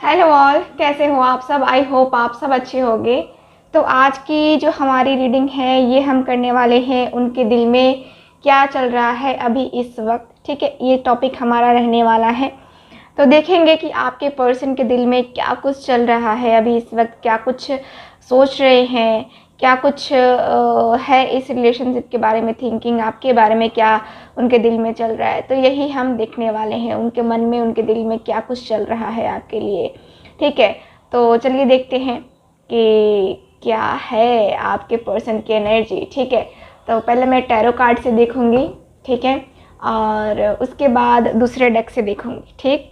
Hello all, कैसे हो आप सब। आई होप आप सब अच्छे होंगे। तो आज की जो हमारी रीडिंग है ये हम करने वाले हैं उनके दिल में क्या चल रहा है अभी इस वक्त। ठीक है, ये टॉपिक हमारा रहने वाला है। तो देखेंगे कि आपके पर्सन के दिल में क्या कुछ चल रहा है अभी इस वक्त, क्या कुछ सोच रहे हैं, क्या कुछ है इस रिलेशनशिप के बारे में थिंकिंग, आपके बारे में क्या उनके दिल में चल रहा है। तो यही हम देखने वाले हैं, उनके मन में उनके दिल में क्या कुछ चल रहा है आपके लिए। ठीक है, तो चलिए देखते हैं कि क्या है आपके पर्सन की एनर्जी। ठीक है, तो पहले मैं टैरो कार्ड से देखूंगी, ठीक है, और उसके बाद दूसरे डेक से देखूंगी। ठीक,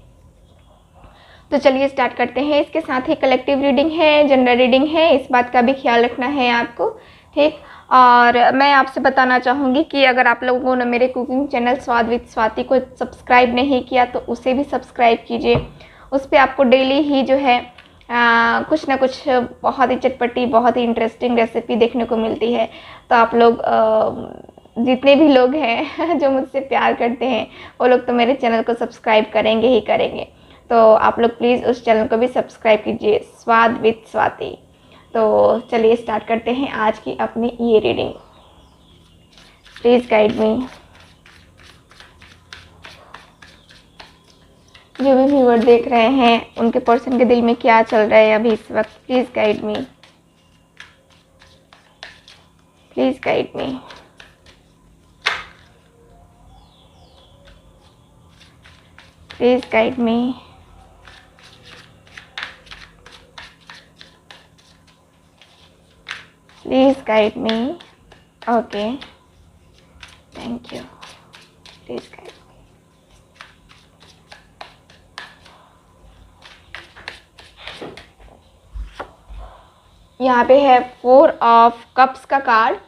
तो चलिए स्टार्ट करते हैं। इसके साथ ही कलेक्टिव रीडिंग है, जनरल रीडिंग है, इस बात का भी ख्याल रखना है आपको। ठीक, और मैं आपसे बताना चाहूँगी कि अगर आप लोगों ने मेरे कुकिंग चैनल स्वाद विद स्वाति को सब्सक्राइब नहीं किया तो उसे भी सब्सक्राइब कीजिए। उस पर आपको डेली ही जो है कुछ ना कुछ बहुत ही चटपटी, बहुत ही इंटरेस्टिंग रेसिपी देखने को मिलती है। तो आप लोग जितने भी लोग हैं जो मुझसे प्यार करते हैं वो लोग तो मेरे चैनल को सब्सक्राइब करेंगे ही करेंगे। तो आप लोग प्लीज़ उस चैनल को भी सब्सक्राइब कीजिए, स्वाद विद स्वाति। तो चलिए स्टार्ट करते हैं आज की अपनी ये रीडिंग। Please guide me. जो भी व्यूअर देख रहे हैं उनके पर्सन के दिल में क्या चल रहा है अभी इस वक्त, please guide me, please guide me. Please guide me. Please guide me. Okay. Thank you. Please guide me. यहाँ पे है 4 ऑफ कप्स का कार्ड।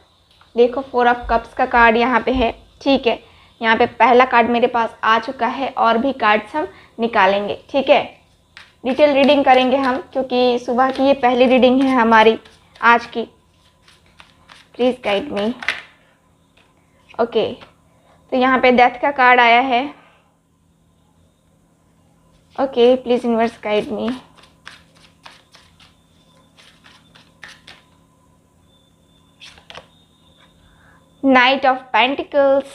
देखो 4 ऑफ कप्स का कार्ड यहाँ पे है। ठीक है, यहाँ पे पहला कार्ड मेरे पास आ चुका है और भी कार्ड्स हम निकालेंगे। ठीक है, डिटेल रीडिंग करेंगे हम क्योंकि सुबह की ये पहली रीडिंग है हमारी आज की। Please guide me. ओके, तो यहाँ पे डेथ का कार्ड आया है। Okay, please universe guide me. Night of pentacles.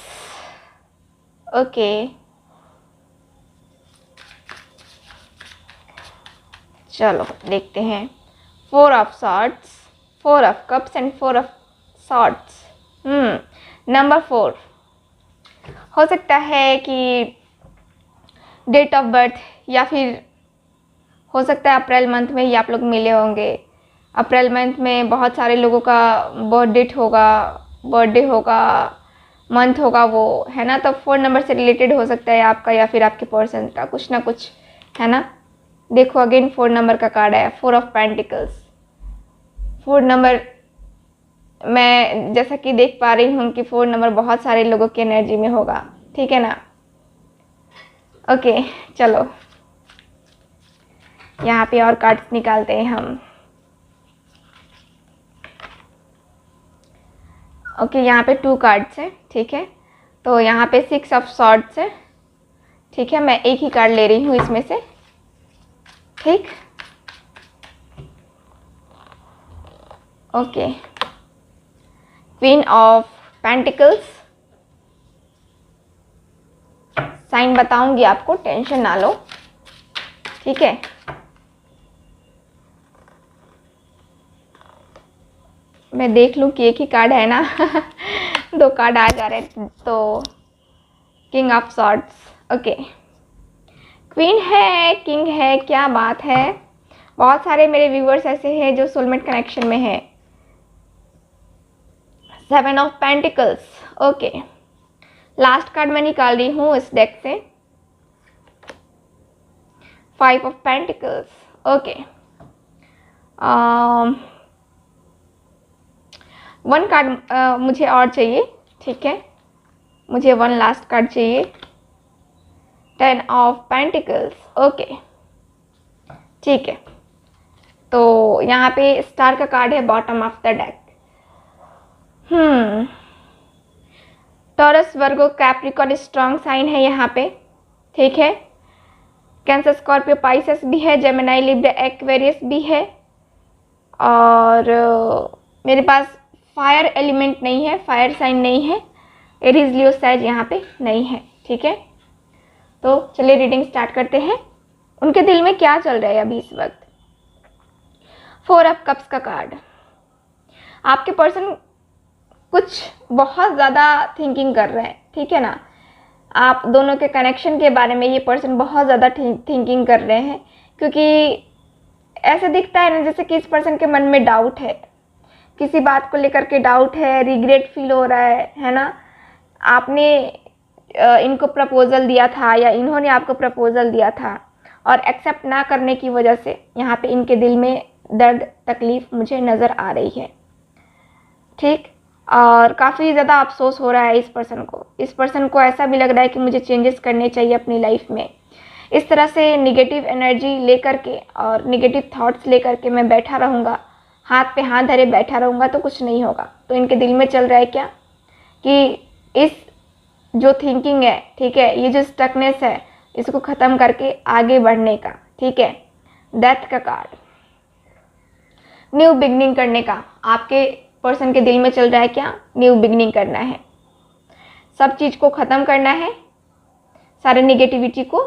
Okay, चलो देखते हैं। 4 of swords, 4 of cups and 4 of swords. Number 4 हो सकता है कि डेट ऑफ बर्थ, या फिर हो सकता है अप्रैल मंथ में ही आप लोग मिले होंगे। अप्रैल मंथ में बहुत सारे लोगों का बर्थडे होगा, मंथ होगा वो, है ना। तो 4 नंबर से रिलेटेड हो सकता है आपका या फिर आपके पर्सन का कुछ ना कुछ, है ना। देखो अगेन 4 नंबर का कार्ड है, 4 ऑफ पेंटिकल्स। 4 नंबर मैं जैसा कि देख पा रही हूँ कि 4 नंबर बहुत सारे लोगों की एनर्जी में होगा। ठीक है ना। ओके, चलो यहाँ पे और कार्ड्स निकालते हैं हम। ओके, यहाँ पे 2 कार्ड्स हैं। ठीक है, तो यहाँ पे 6 ऑफ सॉर्ड्स है। ठीक है, मैं एक ही कार्ड ले रही हूँ इसमें से। ठीक, okay, queen of pentacles. Sign बताऊंगी आपको, टेंशन ना लो। ठीक है, मैं देख लूं कि एक ही कार्ड है ना 2 कार्ड आ जा रहे हैं। तो king of swords. Okay, queen है, किंग है, क्या बात है। बहुत सारे मेरे व्यूअर्स ऐसे हैं जो सोलमेट कनेक्शन में है। 7 of pentacles. Okay, last card मैं निकाल रही हूँ इस डेक से। 5 ऑफ पेंटिकल्स। ओके, 1 कार्ड मुझे और चाहिए। ठीक है, मुझे 1 लास्ट कार्ड चाहिए। 10 ऑफ पेंटिकल्स। ओके, ठीक है, तो यहाँ पे स्टार का कार्ड है bottom of the deck. Taurus, Virgo, Capricorn strong sign है यहाँ पे। ठीक है, कैंसर, स्कॉर्पियो, पाइसेस भी है, जेमिनाई, लिब्रा, एक्वेरियस भी है। और मेरे पास फायर एलिमेंट नहीं है, फायर साइन नहीं है, एरीज, लियो, सैज यहाँ पे नहीं है। ठीक है, तो चलिए रीडिंग स्टार्ट करते हैं। उनके दिल में क्या चल रहा है अभी इस वक्त। 4 ऑफ कप्स का कार्ड। आपके पर्सन कुछ बहुत ज़्यादा थिंकिंग कर रहे हैं, ठीक है ना। आप दोनों के कनेक्शन के बारे में ये पर्सन बहुत ज़्यादा थिंकिंग कर रहे हैं, क्योंकि ऐसे दिखता है ना जैसे कि इस पर्सन के मन में डाउट है, किसी बात को लेकर के डाउट है, रिग्रेट फील हो रहा है ना। आपने इनको प्रपोज़ल दिया था या इन्होंने आपको प्रपोज़ल दिया था और एक्सेप्ट ना करने की वजह से यहाँ पे इनके दिल में दर्द, तकलीफ़ मुझे नज़र आ रही है। ठीक, और काफ़ी ज़्यादा अफसोस हो रहा है इस पर्सन को। इस पर्सन को ऐसा भी लग रहा है कि मुझे चेंजेस करने चाहिए अपनी लाइफ में। इस तरह से निगेटिव एनर्जी लेकर के और निगेटिव थॉट्स लेकर के मैं बैठा रहूँगा, हाथ पे हाथ धरे बैठा रहूँगा तो कुछ नहीं होगा। तो इनके दिल में चल रहा है क्या कि इस जो थिंकिंग है, ठीक है, ये जो स्टकनेस है, इसको ख़त्म करके आगे बढ़ने का। ठीक है, डेथ का कार्ड, न्यू बिगनिंग करने का आपके पर्सन के दिल में चल रहा है क्या। न्यू बिगनिंग करना है, सब चीज़ को ख़त्म करना है, सारे निगेटिविटी को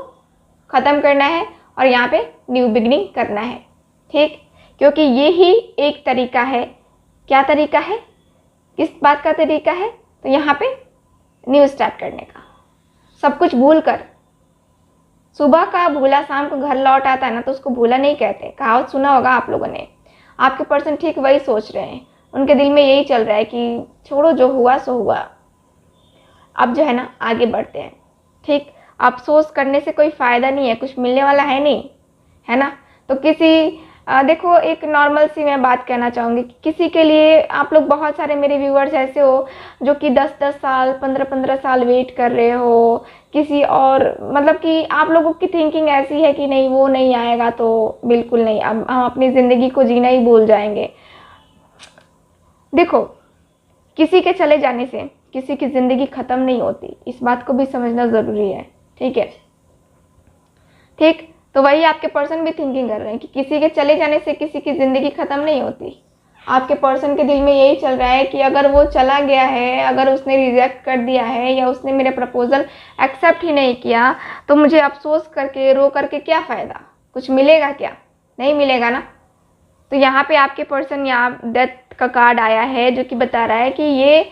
ख़त्म करना है और यहाँ पे न्यू बिगनिंग करना है। ठीक, क्योंकि ये ही एक तरीका है। क्या तरीका है, किस बात का तरीका है, तो यहाँ पे न्यू स्टार्ट करने का। सब कुछ भूल कर, सुबह का भूला शाम को घर लौट आता है ना, तो उसको भूला नहीं कहते। कहावत सुना होगा आप लोगों ने। आपके पर्सन ठीक वही सोच रहे हैं। उनके दिल में यही चल रहा है कि छोड़ो, जो हुआ सो हुआ, अब जो है ना आगे बढ़ते हैं। ठीक, अफसोस करने से कोई फ़ायदा नहीं है, कुछ मिलने वाला है नहीं, है ना। तो किसी देखो, एक नॉर्मल सी मैं बात कहना चाहूँगी कि किसी के लिए आप लोग, बहुत सारे मेरे व्यूअर्स ऐसे हो जो कि 10-10 साल, 15-15 साल वेट कर रहे हो किसी और, मतलब कि आप लोगों की थिंकिंग ऐसी है कि नहीं, वो नहीं आएगा तो बिल्कुल नहीं, अब हम अपनी ज़िंदगी को जीना ही भूल जाएंगे। देखो, किसी के चले जाने से किसी की ज़िंदगी ख़त्म नहीं होती, इस बात को भी समझना ज़रूरी है। ठीक है, ठीक, तो वही आपके पर्सन भी थिंकिंग कर रहे हैं कि किसी के चले जाने से किसी की ज़िंदगी ख़त्म नहीं होती। आपके पर्सन के दिल में यही चल रहा है कि अगर वो चला गया है, अगर उसने रिजेक्ट कर दिया है या उसने मेरे प्रपोज़ल एक्सेप्ट ही नहीं किया, तो मुझे अफसोस करके, रो करके क्या फ़ायदा, कुछ मिलेगा क्या, नहीं मिलेगा ना। तो यहाँ पे आपके पर्सन, यहाँ डेथ का कार्ड आया है जो कि बता रहा है कि ये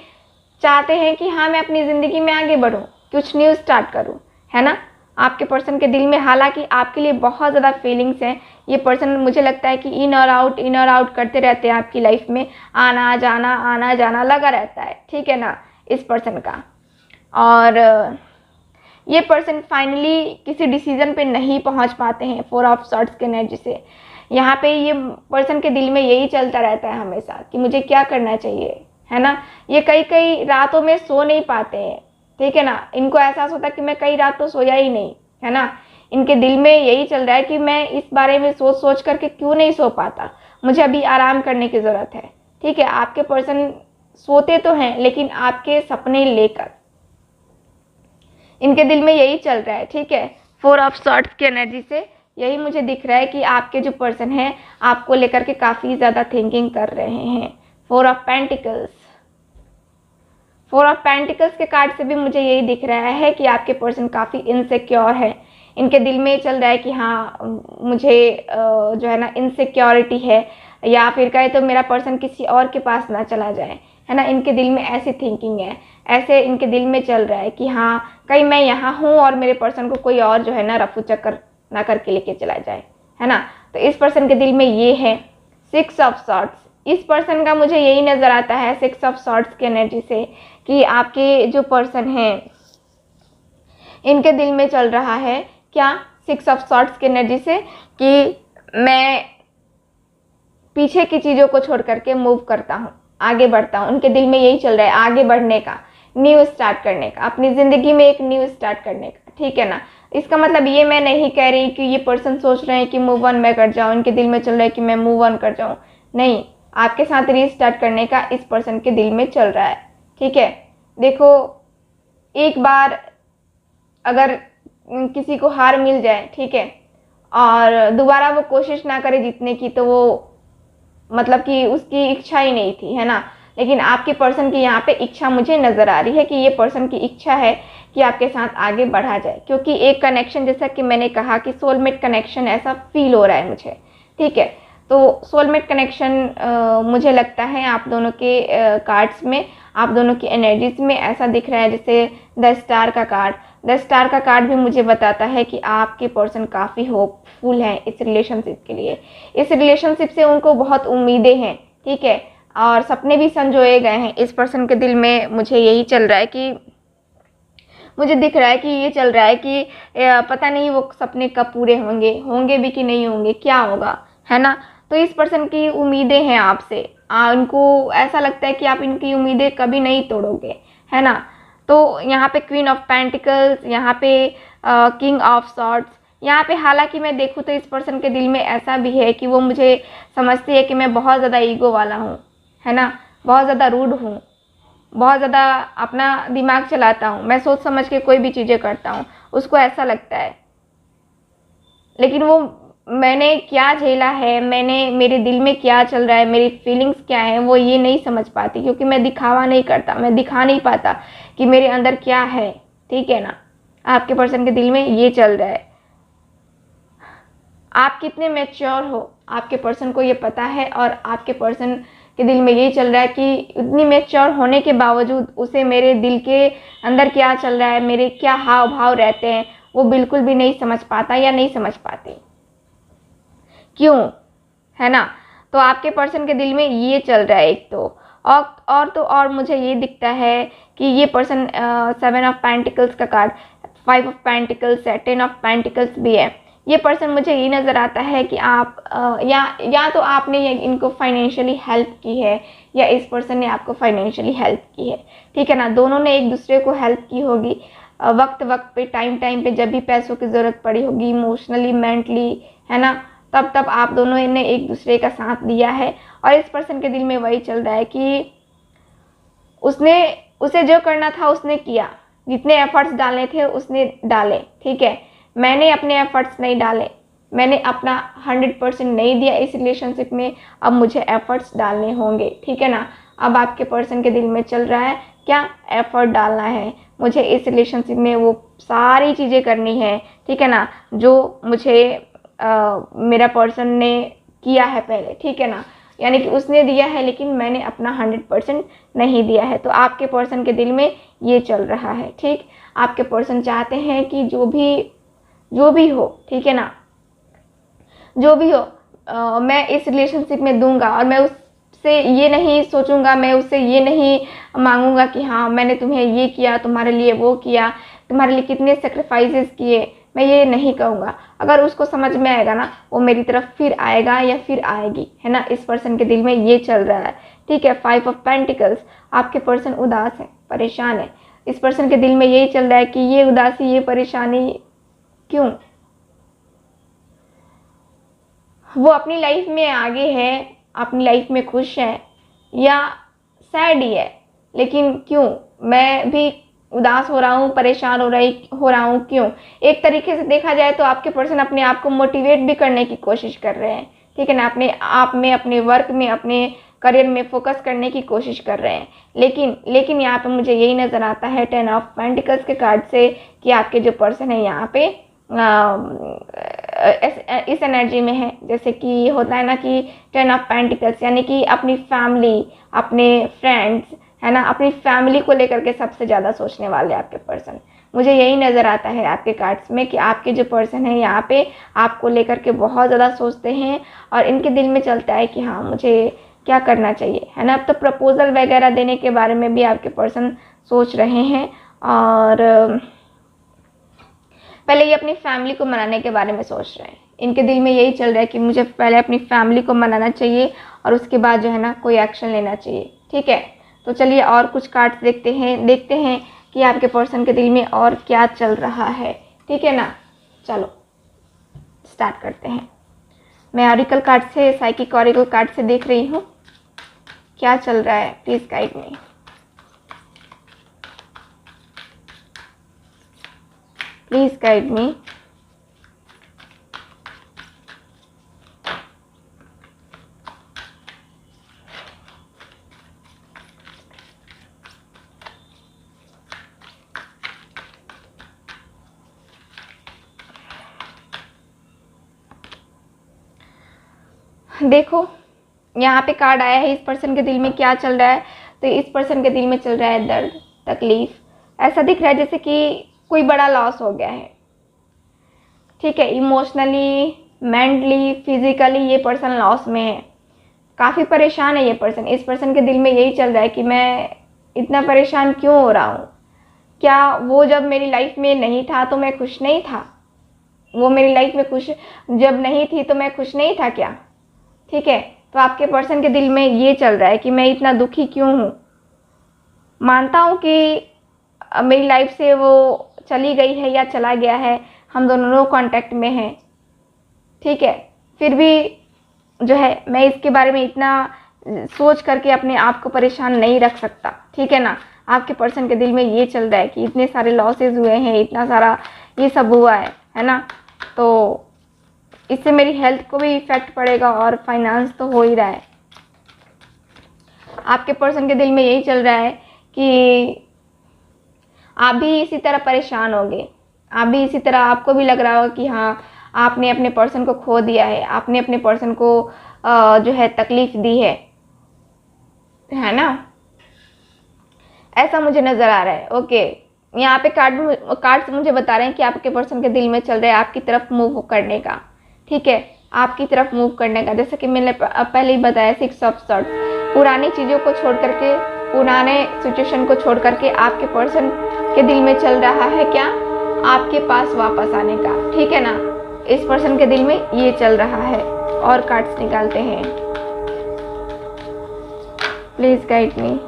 चाहते हैं कि हाँ, मैं अपनी ज़िंदगी में आगे बढ़ूँ, कुछ न्यू स्टार्ट करूँ, है ना। आपके पर्सन के दिल में हालांकि आपके लिए बहुत ज़्यादा फीलिंग्स हैं। ये पर्सन, मुझे लगता है कि इन और आउट करते रहते हैं आपकी लाइफ में, आना जाना लगा रहता है, ठीक है ना, इस पर्सन का। और ये पर्सन फाइनली किसी डिसीज़न पे नहीं पहुंच पाते हैं 4 ऑफ सॉर्ड्स के एनर्जी से। यहाँ पे ये पर्सन के दिल में यही चलता रहता है हमेशा कि मुझे क्या करना चाहिए, है ना। ये कई रातों में सो नहीं पाते हैं, ठीक है ना। इनको एहसास होता है कि मैं कई रातों सोया ही नहीं, है ना। इनके दिल में यही चल रहा है कि मैं इस बारे में सोच करके क्यों नहीं सो पाता, मुझे अभी आराम करने की ज़रूरत है। ठीक है, आपके पर्सन सोते तो हैं लेकिन आपके सपने लेकर, इनके दिल में यही चल रहा है। ठीक है, 4 ऑफ सॉर्ड्स की एनर्जी से यही मुझे दिख रहा है कि आपके जो पर्सन हैं आपको लेकर के काफ़ी ज़्यादा थिंकिंग कर रहे हैं। 4 ऑफ पेंटिकल्स, 4 ऑफ पेंटिकल्स के कार्ड से भी मुझे यही दिख रहा है कि आपके पर्सन काफ़ी इनसिक्योर है। इनके दिल में चल रहा है कि हाँ, मुझे जो है ना इनसिक्योरिटी है, या फिर कहे तो मेरा पर्सन किसी और के पास ना चला जाए, है ना। इनके दिल में ऐसी थिंकिंग है, ऐसे इनके दिल में चल रहा है कि हाँ, कहीं मैं यहाँ हूँ और मेरे पर्सन को कोई और जो है ना रफू चक्कर ना करके लेके चला जाए, है ना। तो इस पर्सन के दिल में ये है 6 ऑफ सॉर्ड्स। इस पर्सन का मुझे यही नज़र आता है 6 ऑफ सॉर्ड्स की एनर्जी से कि आपके जो पर्सन हैं इनके दिल में चल रहा है क्या, 6 ऑफ सॉर्ड्स की एनर्जी से, कि मैं पीछे की चीज़ों को छोड़ करके मूव करता हूँ, आगे बढ़ता हूँ। उनके दिल में यही चल रहा है आगे बढ़ने का, न्यू स्टार्ट करने का, अपनी ज़िंदगी में एक न्यू स्टार्ट करने का, ठीक है ना। इसका मतलब ये मैं नहीं कह रही कि ये पर्सन सोच रहे हैं कि मूव ऑन मैं कर जाऊँ, इनके दिल में चल रहा है कि मैं मूव ऑन कर जाऊँ, नहीं, आपके साथ रीस्टार्ट करने का इस पर्सन के दिल में चल रहा है। ठीक है, देखो, एक बार अगर किसी को हार मिल जाए, ठीक है, और दोबारा वो कोशिश ना करे जीतने की, तो वो मतलब कि उसकी इच्छा ही नहीं थी, है ना। लेकिन आपके पर्सन की यहाँ पे इच्छा मुझे नज़र आ रही है कि ये पर्सन की इच्छा है कि आपके साथ आगे बढ़ा जाए, क्योंकि एक कनेक्शन, जैसा कि मैंने कहा कि सोलमेट कनेक्शन ऐसा फील हो रहा है मुझे, ठीक है। तो सोलमेट कनेक्शन मुझे लगता है आप दोनों के कार्ड्स में, आप दोनों की एनर्जीज में ऐसा दिख रहा है। जैसे द स्टार का कार्ड, द स्टार का कार्ड भी मुझे बताता है कि आपके पर्सन काफ़ी होपफुल हैं इस रिलेशनशिप के लिए। इस रिलेशनशिप से उनको बहुत उम्मीदें हैं, ठीक है, और सपने भी संजोए गए हैं इस पर्सन के दिल में। मुझे यही चल रहा है कि मुझे दिख रहा है कि ये चल रहा है कि पता नहीं वो सपने कब पूरे होंगे, होंगे भी कि नहीं होंगे, क्या होगा, है ना। तो इस पर्सन की उम्मीदें हैं आपसे, उनको ऐसा लगता है कि आप इनकी उम्मीदें कभी नहीं तोड़ोगे, है ना। तो यहाँ पे क्वीन ऑफ पेंटिकल्स, यहाँ पे किंग ऑफ सॉर्ड्स, यहाँ पे हालांकि मैं देखूँ तो इस पर्सन के दिल में ऐसा भी है कि वो मुझे समझती है कि मैं बहुत ज़्यादा ईगो वाला हूँ, है ना, बहुत ज़्यादा रूड हूँ, बहुत ज़्यादा अपना दिमाग चलाता हूँ, मैं सोच समझ के कोई भी चीज़ें करता हूँ, उसको ऐसा लगता है। लेकिन वो मैंने क्या झेला है, मेरे दिल में क्या चल रहा है, मेरी फीलिंग्स क्या है, वो ये नहीं समझ पाती, क्योंकि मैं दिखावा नहीं करता, मैं दिखा नहीं पाता कि मेरे अंदर क्या है, ठीक है ना। आपके पर्सन के दिल में ये चल रहा है। आप कितने मैच्योर हो आपके पर्सन को ये पता है, और आपके पर्सन के दिल में ये चल रहा है कि इतनी मैच्योर होने के बावजूद उसे मेरे दिल के अंदर क्या चल रहा है, मेरे क्या हाव भाव रहते हैं, वो बिल्कुल भी नहीं समझ पाता या नहीं समझ पाती। क्यों, है ना। तो आपके पर्सन के दिल में ये चल रहा है एक तो, और तो और मुझे ये दिखता है कि ये पर्सन 7 ऑफ पेंटिकल्स का कार्ड, 5 ऑफ पेंटिकल्स है, 10 ऑफ पेंटिकल्स भी है। ये पर्सन मुझे ये नज़र आता है कि आप या तो आपने इनको फाइनेंशियली हेल्प की है, या इस पर्सन ने आपको फाइनेंशियली हेल्प की है, ठीक है ना। दोनों ने एक दूसरे को हेल्प की होगी वक्त वक्त पे, टाइम टाइम पे, जब भी पैसों की ज़रूरत पड़ी होगी, इमोशनली, मेंटली, है ना, तब तब आप दोनों ने एक दूसरे का साथ दिया है। और इस पर्सन के दिल में वही चल रहा है कि उसे जो करना था उसने किया, जितने एफर्ट्स डालने थे उसने डाले, ठीक है। मैंने अपने एफर्ट्स नहीं डाले, मैंने अपना 100% नहीं दिया इस रिलेशनशिप में, अब मुझे एफर्ट्स डालने होंगे, ठीक है ना। अब आपके पर्सन के दिल में चल रहा है क्या, एफर्ट डालना है मुझे इस रिलेशनशिप में, वो सारी चीज़ें करनी है, ठीक है ना, जो मुझे मेरा पर्सन ने किया है पहले, ठीक है ना। यानी कि उसने दिया है लेकिन मैंने अपना 100% नहीं दिया है। तो आपके पर्सन के दिल में ये चल रहा है, ठीक। आपके पर्सन चाहते हैं कि जो भी हो, ठीक है ना, जो भी हो मैं इस रिलेशनशिप में दूंगा, और मैं उससे ये नहीं सोचूंगा, मैं उससे ये नहीं मांगूंगा कि हाँ मैंने तुम्हें ये किया, तुम्हारे लिए वो किया, तुम्हारे लिए कितने सेक्रीफाइसेस किए, मैं ये नहीं कहूँगा। अगर उसको समझ में आएगा ना, वो मेरी तरफ फिर आएगा या फिर आएगी, है ना। इस पर्सन के दिल में ये चल रहा है, ठीक है। 5 ऑफ पेंटिकल्स, आपके पर्सन उदास है, परेशान है। इस पर्सन के दिल में यही चल रहा है कि ये उदासी, ये परेशानी क्यों। वो अपनी लाइफ में आगे है, अपनी लाइफ में खुश है, या सैड ही है, लेकिन क्यों, मैं भी उदास हो रहा हूँ, परेशान हो रहा हूँ, क्यों। एक तरीके से देखा जाए तो आपके पर्सन अपने आप को मोटिवेट भी करने की कोशिश कर रहे हैं, ठीक है ना, अपने आप में, अपने वर्क में, अपने करियर में फोकस करने की कोशिश कर रहे हैं। लेकिन यहाँ पे मुझे यही नज़र आता है 10 ऑफ पेंटिकल्स के कार्ड से कि आपके जो पर्सन है यहाँ पे इस एनर्जी में है। जैसे कि होता है ना कि 10 ऑफ पेंटिकल्स यानी कि अपनी फैमिली, अपने फ्रेंड्स, है ना, अपनी फैमिली को लेकर के सबसे ज़्यादा सोचने वाले आपके पर्सन। मुझे यही नज़र आता है आपके कार्ड्स में कि आपके जो पर्सन है यहाँ पे आपको लेकर के बहुत ज़्यादा सोचते हैं, और इनके दिल में चलता है कि हाँ मुझे क्या करना चाहिए, है ना। अब तो प्रपोजल वगैरह देने के बारे में भी आपके पर्सन सोच रहे हैं, और पहले ये अपनी फैमिली को मनाने के बारे में सोच रहे हैं। इनके दिल में यही चल रहा है कि मुझे पहले अपनी फैमिली को मनाना चाहिए, और उसके बाद जो है ना कोई एक्शन लेना चाहिए, ठीक है। तो चलिए और कुछ कार्ड्स देखते हैं कि आपके पर्सन के दिल में और क्या चल रहा है, ठीक है ना। चलो स्टार्ट करते हैं। मैं ऑरिकल कार्ड से, साइकिक ऑरिकल कार्ड से देख रही हूँ क्या चल रहा है, please guide me. Please guide me. देखो यहाँ पे कार्ड आया है, इस पर्सन के दिल में क्या चल रहा है। तो इस पर्सन के दिल में चल रहा है दर्द, तकलीफ। ऐसा दिख रहा है जैसे कि कोई बड़ा लॉस हो गया है, ठीक है। इमोशनली, मेंटली, फिजिकली ये पर्सन लॉस में है, काफ़ी परेशान है ये पर्सन। इस पर्सन के दिल में यही चल रहा है कि मैं इतना परेशान क्यों हो रहा हूँ। क्या वो जब मेरी लाइफ में नहीं था तो मैं खुश नहीं था? वो मेरी लाइफ में खुश जब नहीं थी तो मैं खुश नहीं था क्या? ठीक है। तो आपके पर्सन के दिल में ये चल रहा है कि मैं इतना दुखी क्यों हूँ। मानता हूँ कि मेरी लाइफ से वो चली गई है या चला गया है, हम दोनों नो कांटेक्ट में हैं, ठीक है। फिर भी जो है मैं इसके बारे में इतना सोच करके अपने आप को परेशान नहीं रख सकता, ठीक है ना। आपके पर्सन के दिल में ये चल रहा है कि इतने सारे लॉसेस हुए हैं, इतना सारा ये सब हुआ है ना। तो इससे मेरी हेल्थ को भी इफ़ेक्ट पड़ेगा और फाइनेंस तो हो ही रहा है। आपके पर्सन के दिल में यही चल रहा है कि आप भी इसी तरह परेशान होंगे, आप भी इसी तरह, आपको भी लग रहा होगा कि हाँ आपने अपने पर्सन को खो दिया है, आपने अपने पर्सन को जो है तकलीफ दी है ना। ऐसा मुझे नज़र आ रहा है। ओके, यहाँ पे कार्ड्स मुझे बता रहे हैं कि आपके पर्सन के दिल में चल रहा है आपकी तरफ मूव करने का, ठीक है, आपकी तरफ मूव करने का। जैसा कि मैंने पहले ही बताया, 6 ऑफ सॉर्ड्स, पुरानी चीज़ों को छोड़ करके, पुराने सिचुएशन को छोड़ करके आपके पर्सन के दिल में चल रहा है क्या, आपके पास वापस आने का, ठीक है ना। इस पर्सन के दिल में ये चल रहा है। और कार्ड्स निकालते हैं, please guide me.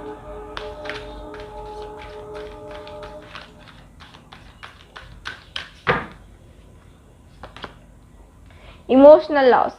Emotional loss,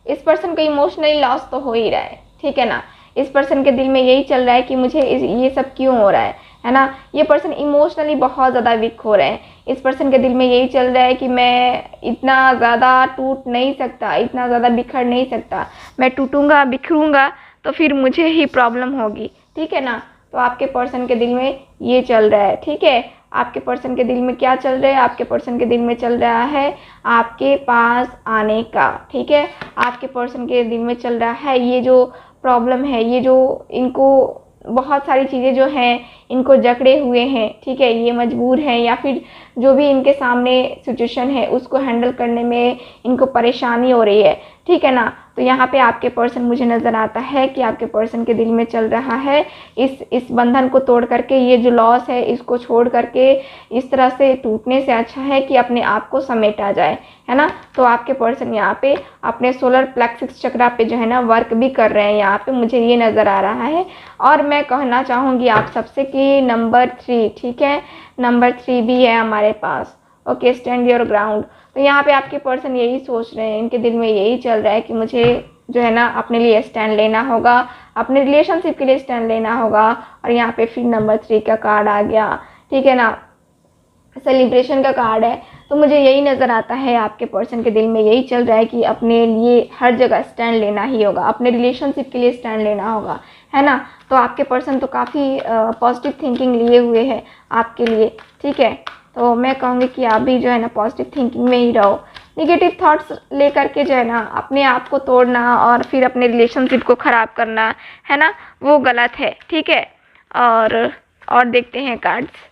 इस पर्सन को इमोशनली लॉस तो हो ही रहा है, ठीक है ना। इस पर्सन के दिल में यही चल रहा है कि मुझे ये सब क्यों हो रहा है ना। ये पर्सन इमोशनली बहुत ज़्यादा वीक हो रहे हैं। इस पर्सन के दिल में यही चल रहा है कि मैं इतना ज़्यादा टूट नहीं सकता, इतना ज़्यादा बिखर नहीं सकता। मैं टूटूंगा, बिखरूंगा तो फिर मुझे ही प्रॉब्लम होगी, ठीक है ना। तो आपके पर्सन के दिल में ये चल रहा है, ठीक है। आपके पर्सन के दिल में क्या चल रहा है, आपके पर्सन के दिल में चल रहा है आपके पास आने का, ठीक है। आपके पर्सन के दिल में चल रहा है ये जो प्रॉब्लम है, ये जो इनको बहुत सारी चीज़ें जो हैं इनको जकड़े हुए हैं, ठीक है, ये मजबूर हैं, या फिर जो भी इनके सामने सिचुएशन है उसको हैंडल करने में इनको परेशानी हो रही है, ठीक है ना। तो यहाँ पे आपके पर्सन मुझे नज़र आता है कि आपके पर्सन के दिल में चल रहा है इस बंधन को तोड़ करके, ये जो लॉस है इसको छोड़ करके, इस तरह से टूटने से अच्छा है कि अपने आप को समेटा जाए, है ना। तो आपके पर्सन यहाँ पे अपने सोलर प्लेक्सिस चक्रा पे जो है ना वर्क भी कर रहे हैं, यहाँ पे मुझे ये नज़र आ रहा है। और मैं कहना चाहूँगी आप सबसे कि नंबर 3, ठीक है, नंबर 3 भी है हमारे पास। Okay, stand your ground. तो यहाँ पे आपके पर्सन यही सोच रहे हैं, इनके दिल में यही चल रहा है कि मुझे जो है ना अपने लिए स्टैंड लेना होगा, अपने रिलेशनशिप के लिए स्टैंड लेना होगा। और यहाँ पे फिर नंबर 3 का कार्ड आ गया, ठीक है ना, सेलिब्रेशन का कार्ड है। तो मुझे यही नज़र आता है आपके पर्सन के दिल में यही चल रहा है कि अपने लिए हर जगह स्टैंड लेना ही होगा, अपने रिलेशनशिप के लिए स्टैंड लेना होगा, है ना। तो आपके पर्सन तो काफ़ी पॉजिटिव थिंकिंग लिए हुए हैं आपके लिए, ठीक है। तो मैं कहूँगी कि आप भी जो है ना पॉजिटिव थिंकिंग में ही रहो। निगेटिव थॉट्स लेकर के जो है ना अपने आप को तोड़ना और फिर अपने रिलेशनशिप को ख़राब करना, है ना, वो गलत है, ठीक है। और देखते हैं कार्ड्स,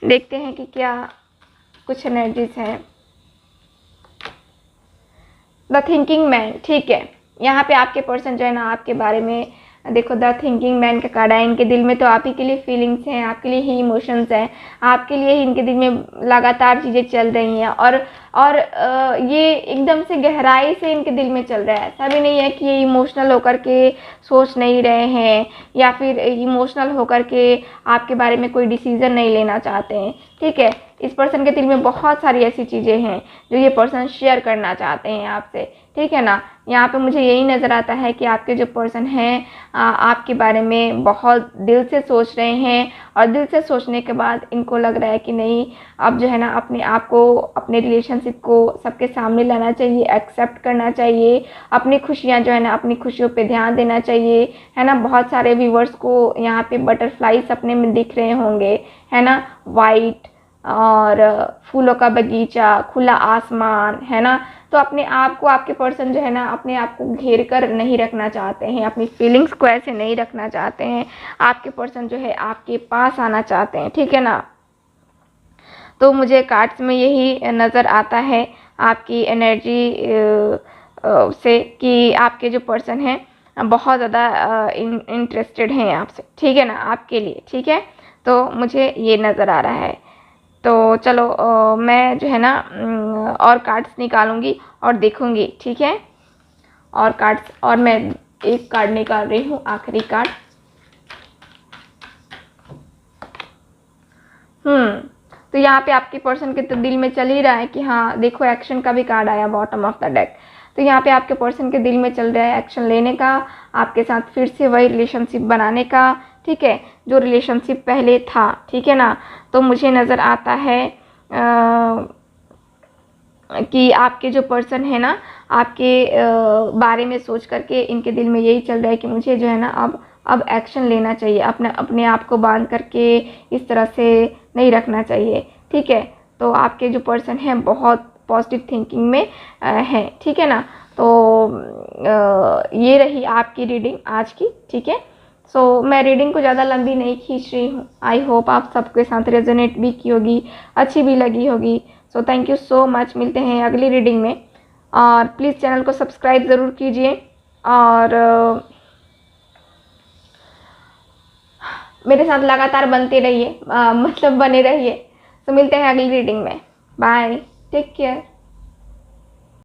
देखते हैं कि क्या कुछ एनर्जीज हैं। द थिंकिंग मैन, ठीक है। यहाँ पे आपके पर्सन जो है ना आपके बारे में, देखो द थिंकिंग मैन का कार्ड है। इनके दिल में तो आप ही के लिए फीलिंग्स हैं, आपके लिए ही इमोशंस हैं, आपके लिए ही इनके दिल में लगातार चीज़ें चल रही हैं। और ये एकदम से गहराई से इनके दिल में चल रहा है। ऐसा भी नहीं है कि ये इमोशनल होकर के सोच नहीं रहे हैं या फिर इमोशनल होकर के आपके बारे में कोई डिसीज़न नहीं लेना चाहते हैं, ठीक है। इस पर्सन के दिल में बहुत सारी ऐसी चीज़ें हैं जो ये पर्सन शेयर करना चाहते हैं आपसे, ठीक है ना। यहाँ पे मुझे यही नज़र आता है कि आपके जो पर्सन हैं आपके बारे में बहुत दिल से सोच रहे हैं। और दिल से सोचने के बाद इनको लग रहा है कि नहीं, अब जो है ना अपने आप को, अपने रिलेशनशिप को सबके सामने लाना चाहिए, एक्सेप्ट करना चाहिए। अपनी खुशियाँ जो है ना, अपनी खुशियों पे ध्यान देना चाहिए, है ना। बहुत सारे व्यूवर्स को यहाँ पे बटरफ्लाई सपने में दिख रहे होंगे, है ना, वाइट और फूलों का बगीचा, खुला आसमान, है ना। तो अपने आप को, आपके पर्सन जो है ना, अपने आप को घेर कर नहीं रखना चाहते हैं, अपनी फीलिंग्स को ऐसे नहीं रखना चाहते हैं। आपके पर्सन जो है आपके पास आना चाहते हैं, ठीक है ना। तो मुझे कार्ड्स में यही नज़र आता है आपकी एनर्जी से कि आपके जो पर्सन हैं बहुत ज़्यादा इंटरेस्टेड हैं आपसे, ठीक है ना, आपके लिए, ठीक है। तो मुझे ये नज़र आ रहा है। तो चलो मैं जो है ना और कार्ड्स निकालूंगी और देखूंगी, ठीक है। और कार्ड्स, और मैं एक कार्ड निकाल रही हूँ, आखिरी कार्ड। तो यहाँ पे आपके पर्सन के तो दिल में चल ही रहा है कि हाँ देखो, एक्शन का भी कार्ड आया बॉटम ऑफ द डेक। तो यहाँ पे आपके पर्सन के दिल में चल रहा है एक्शन लेने का, आपके साथ फिर से वही रिलेशनशिप बनाने का, ठीक है, जो रिलेशनशिप पहले था, ठीक है ना। तो मुझे नज़र आता है कि आपके जो पर्सन है ना, आपके बारे में सोच करके इनके दिल में यही चल रहा है कि मुझे जो है ना अब एक्शन लेना चाहिए, अपने आप को बांध करके इस तरह से नहीं रखना चाहिए, ठीक है। तो आपके जो पर्सन हैं बहुत पॉजिटिव थिंकिंग में हैं, ठीक है ना। तो ये रही आपकी रीडिंग आज की, ठीक है। सो मैं रीडिंग को ज़्यादा लंबी नहीं खींच रही हूँ। आई होप आप सबके साथ रेजोनेट भी की होगी, अच्छी भी लगी होगी। So thank you so much, मिलते हैं अगली रीडिंग में। और प्लीज़ चैनल को सब्सक्राइब ज़रूर कीजिए और मेरे साथ लगातार बनते रहिए, मतलब बने रहिए। तो मिलते हैं अगली रीडिंग में। Bye, take care.